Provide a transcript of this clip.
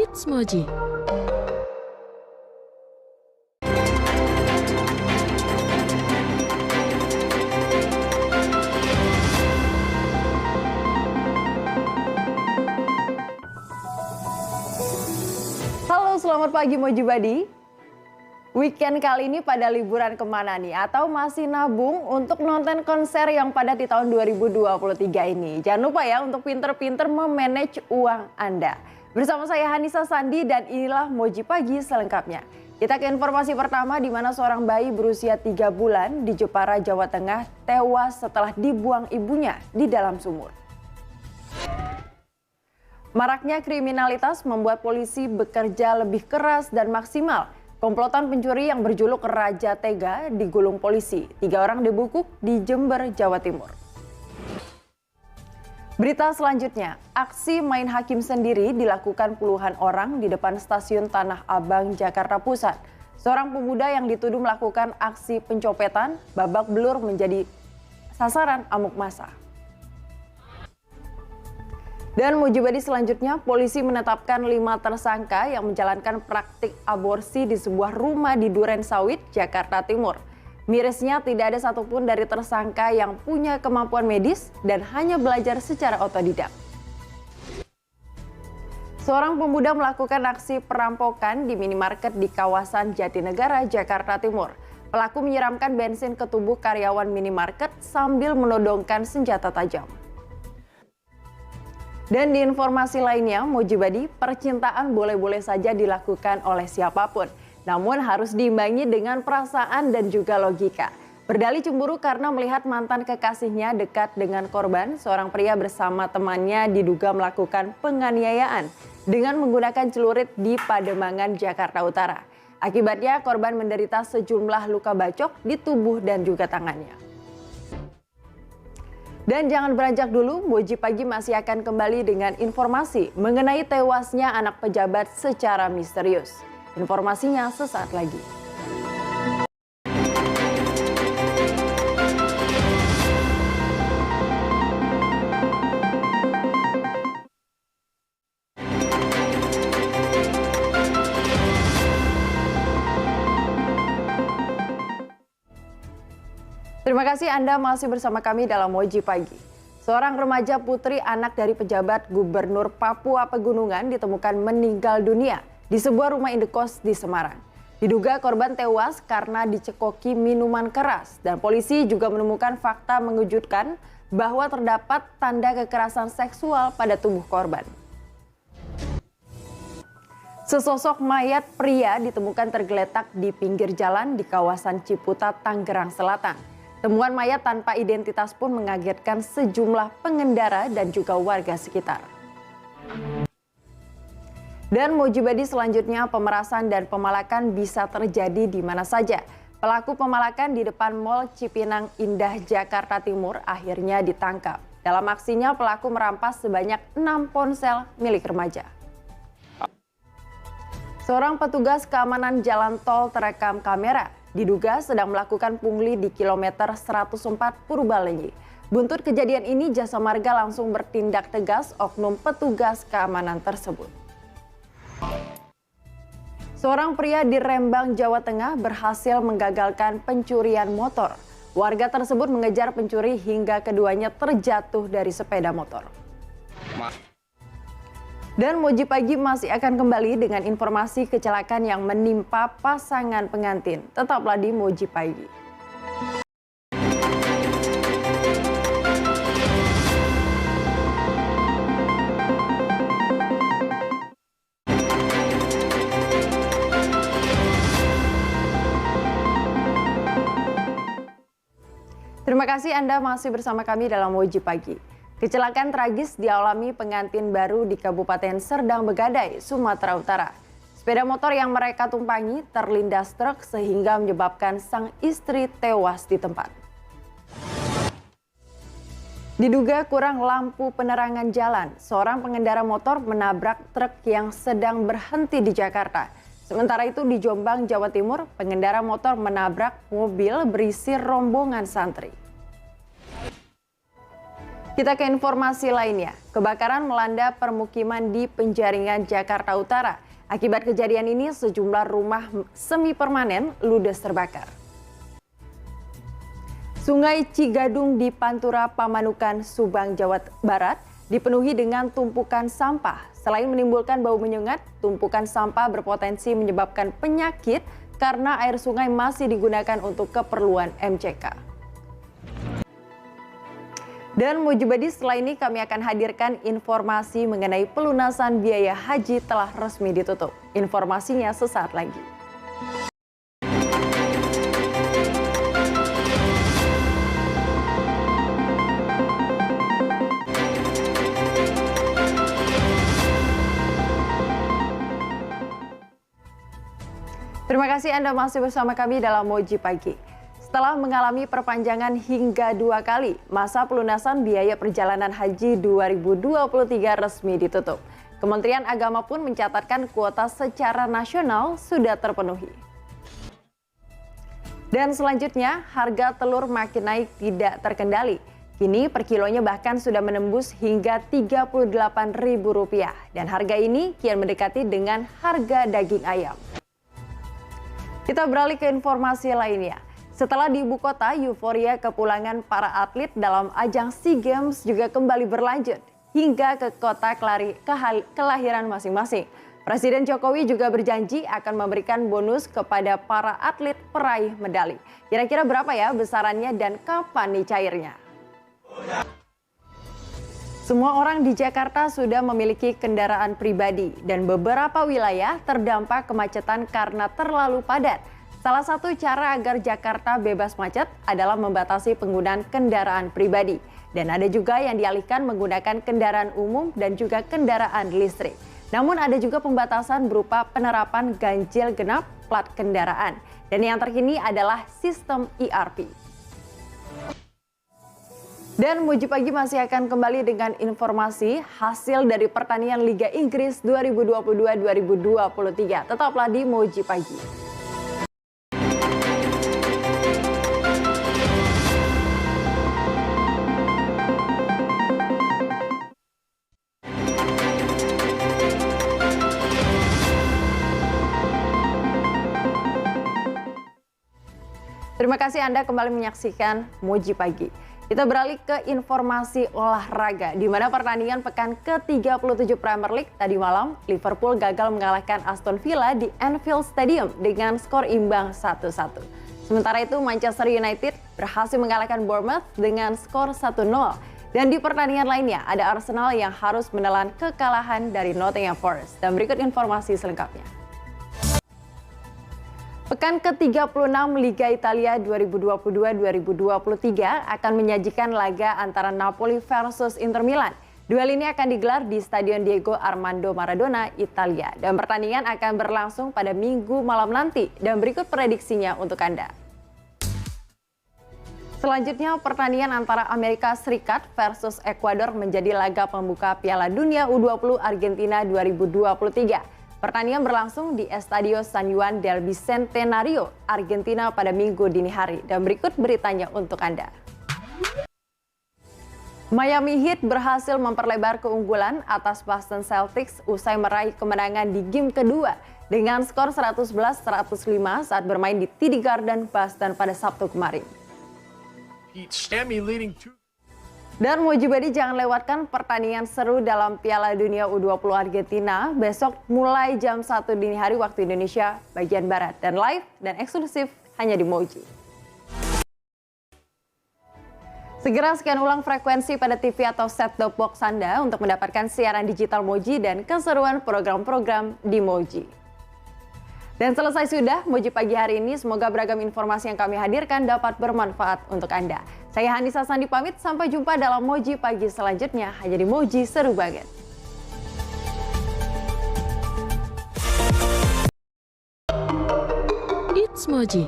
Hits Moji. Halo, selamat pagi Moji Badi. Weekend kali ini pada liburan kemana nih? Atau masih nabung untuk nonton konser yang padat di tahun 2023 ini? Jangan lupa ya untuk pinter-pinter memanage uang Anda. Bersama saya Hanisa Sandi dan inilah Moji Pagi selengkapnya. Kita ke informasi pertama di mana seorang bayi berusia 3 bulan di Jepara, Jawa Tengah tewas setelah dibuang ibunya di dalam sumur. Maraknya kriminalitas membuat polisi bekerja lebih keras dan maksimal. Komplotan pencuri yang berjuluk Raja Tega digulung polisi. 3 orang dibekuk di Jember, Jawa Timur. Berita selanjutnya, aksi main hakim sendiri dilakukan puluhan orang di depan stasiun Tanah Abang, Jakarta Pusat. Seorang pemuda yang dituduh melakukan aksi pencopetan babak belur menjadi sasaran amuk massa. Dan Moji Badi selanjutnya, polisi menetapkan 5 tersangka yang menjalankan praktik aborsi di sebuah rumah di Duren Sawit, Jakarta Timur. Mirisnya tidak ada satupun dari tersangka yang punya kemampuan medis dan hanya belajar secara otodidak. Seorang pemuda melakukan aksi perampokan di minimarket di kawasan Jatinegara, Jakarta Timur. Pelaku menyiramkan bensin ke tubuh karyawan minimarket sambil menodongkan senjata tajam. Dan di informasi lainnya, Moji Badi, percintaan boleh-boleh saja dilakukan oleh siapapun. Namun harus diimbangi dengan perasaan dan juga logika. Berdalih cemburu karena melihat mantan kekasihnya dekat dengan korban, seorang pria bersama temannya diduga melakukan penganiayaan dengan menggunakan celurit di Pademangan, Jakarta Utara. Akibatnya korban menderita sejumlah luka bacok di tubuh dan juga tangannya. Dan jangan beranjak dulu, Moji Pagi masih akan kembali dengan informasi mengenai tewasnya anak pejabat secara misterius. Informasinya sesaat lagi. Terima kasih Anda masih bersama kami dalam Moji Pagi. Seorang remaja putri anak dari pejabat Gubernur Papua Pegunungan ditemukan meninggal dunia di sebuah rumah indekos di Semarang. Diduga korban tewas karena dicekoki minuman keras dan polisi juga menemukan fakta mengejutkan bahwa terdapat tanda kekerasan seksual pada tubuh korban. Sesosok mayat pria ditemukan tergeletak di pinggir jalan di kawasan Ciputat, Tangerang Selatan. Temuan mayat tanpa identitas pun mengagetkan sejumlah pengendara dan juga warga sekitar. Dan Moji Badi selanjutnya, pemerasan dan pemalakan bisa terjadi di mana saja. Pelaku pemalakan di depan Mall Cipinang Indah, Jakarta Timur akhirnya ditangkap. Dalam aksinya pelaku merampas sebanyak 6 ponsel milik remaja. Seorang petugas keamanan jalan tol terekam kamera. Diduga sedang melakukan pungli di kilometer 104 Purbalenyi. Buntut kejadian ini Jasa Marga langsung bertindak tegas oknum petugas keamanan tersebut. Seorang pria di Rembang, Jawa Tengah berhasil menggagalkan pencurian motor. Warga tersebut mengejar pencuri hingga keduanya terjatuh dari sepeda motor. Dan Moji Pagi masih akan kembali dengan informasi kecelakaan yang menimpa pasangan pengantin. Tetaplah di Moji Pagi. Terima kasih Anda masih bersama kami dalam Moji Pagi. Kecelakaan tragis dialami pengantin baru di Kabupaten Serdang Begadai, Sumatera Utara. Sepeda motor yang mereka tumpangi terlindas truk sehingga menyebabkan sang istri tewas di tempat. Diduga kurang lampu penerangan jalan, seorang pengendara motor menabrak truk yang sedang berhenti di Jakarta. Sementara itu di Jombang, Jawa Timur, pengendara motor menabrak mobil berisi rombongan santri. Kita ke informasi lainnya. Kebakaran melanda permukiman di Penjaringan, Jakarta Utara. Akibat kejadian ini, sejumlah rumah semi permanen ludes terbakar. Sungai Cigadung di Pantura, Pamanukan, Subang, Jawa Barat dipenuhi dengan tumpukan sampah. Selain menimbulkan bau menyengat, tumpukan sampah berpotensi menyebabkan penyakit karena air sungai masih digunakan untuk keperluan MCK. Dan Mojibadi, setelah ini kami akan hadirkan informasi mengenai pelunasan biaya haji telah resmi ditutup. Informasinya sesaat lagi. Terima kasih Anda masih bersama kami dalam Moji Pagi. Setelah mengalami perpanjangan hingga 2 kali, masa pelunasan biaya perjalanan haji 2023 resmi ditutup. Kementerian Agama pun mencatatkan kuota secara nasional sudah terpenuhi. Dan selanjutnya, harga telur makin naik tidak terkendali. Kini per kilonya bahkan sudah menembus hingga Rp38.000 dan harga ini kian mendekati dengan harga daging ayam. Kita beralih ke informasi lainnya. Setelah di ibu kota, euforia kepulangan para atlet dalam ajang SEA Games juga kembali berlanjut hingga ke kota kelahiran masing-masing. Presiden Jokowi juga berjanji akan memberikan bonus kepada para atlet peraih medali. Kira-kira berapa ya besarannya dan kapan nih cairnya? Semua orang di Jakarta sudah memiliki kendaraan pribadi dan beberapa wilayah terdampak kemacetan karena terlalu padat. Salah satu cara agar Jakarta bebas macet adalah membatasi penggunaan kendaraan pribadi. Dan ada juga yang dialihkan menggunakan kendaraan umum dan juga kendaraan listrik. Namun ada juga pembatasan berupa penerapan ganjil genap plat kendaraan. Dan yang terkini adalah sistem ERP. Dan Moji Pagi masih akan kembali dengan informasi hasil dari pertandingan Liga Inggris 2022-2023. Tetaplah di Moji Pagi. Terima kasih Anda kembali menyaksikan Moji Pagi. Kita beralih ke informasi olahraga, di mana pertandingan pekan ke-37 Premier League tadi malam, Liverpool gagal mengalahkan Aston Villa di Anfield Stadium dengan skor imbang 1-1. Sementara itu Manchester United berhasil mengalahkan Bournemouth dengan skor 1-0. Dan di pertandingan lainnya ada Arsenal yang harus menelan kekalahan dari Nottingham Forest. Dan berikut informasi selengkapnya. Pekan ke-36 Liga Italia 2022-2023 akan menyajikan laga antara Napoli versus Inter Milan. Duel ini akan digelar di Stadion Diego Armando Maradona, Italia. Dan pertandingan akan berlangsung pada Minggu malam nanti. Dan berikut prediksinya untuk Anda. Selanjutnya pertandingan antara Amerika Serikat versus Ekuador menjadi laga pembuka Piala Dunia U20 Argentina 2023. Pertandingan berlangsung di Estadio San Juan del Bicentenario, Argentina pada Minggu dini hari. Dan berikut beritanya untuk Anda. Miami Heat berhasil memperlebar keunggulan atas Boston Celtics usai meraih kemenangan di game kedua dengan skor 111-105 saat bermain di TD Garden, Boston pada Sabtu kemarin. Dan Mojibadi jangan lewatkan pertandingan seru dalam Piala Dunia U20 Argentina besok mulai jam 1 dini hari waktu Indonesia bagian Barat. Dan live dan eksklusif hanya di Moji. Segera scan ulang frekuensi pada TV atau set-top box Anda untuk mendapatkan siaran digital Moji dan keseruan program-program di Moji. Dan selesai sudah Moji Pagi hari ini. Semoga beragam informasi yang kami hadirkan dapat bermanfaat untuk Anda. Saya Hanisa Sandi pamit, sampai jumpa dalam Moji Pagi selanjutnya. Hanya di Moji seru banget. It's Moji.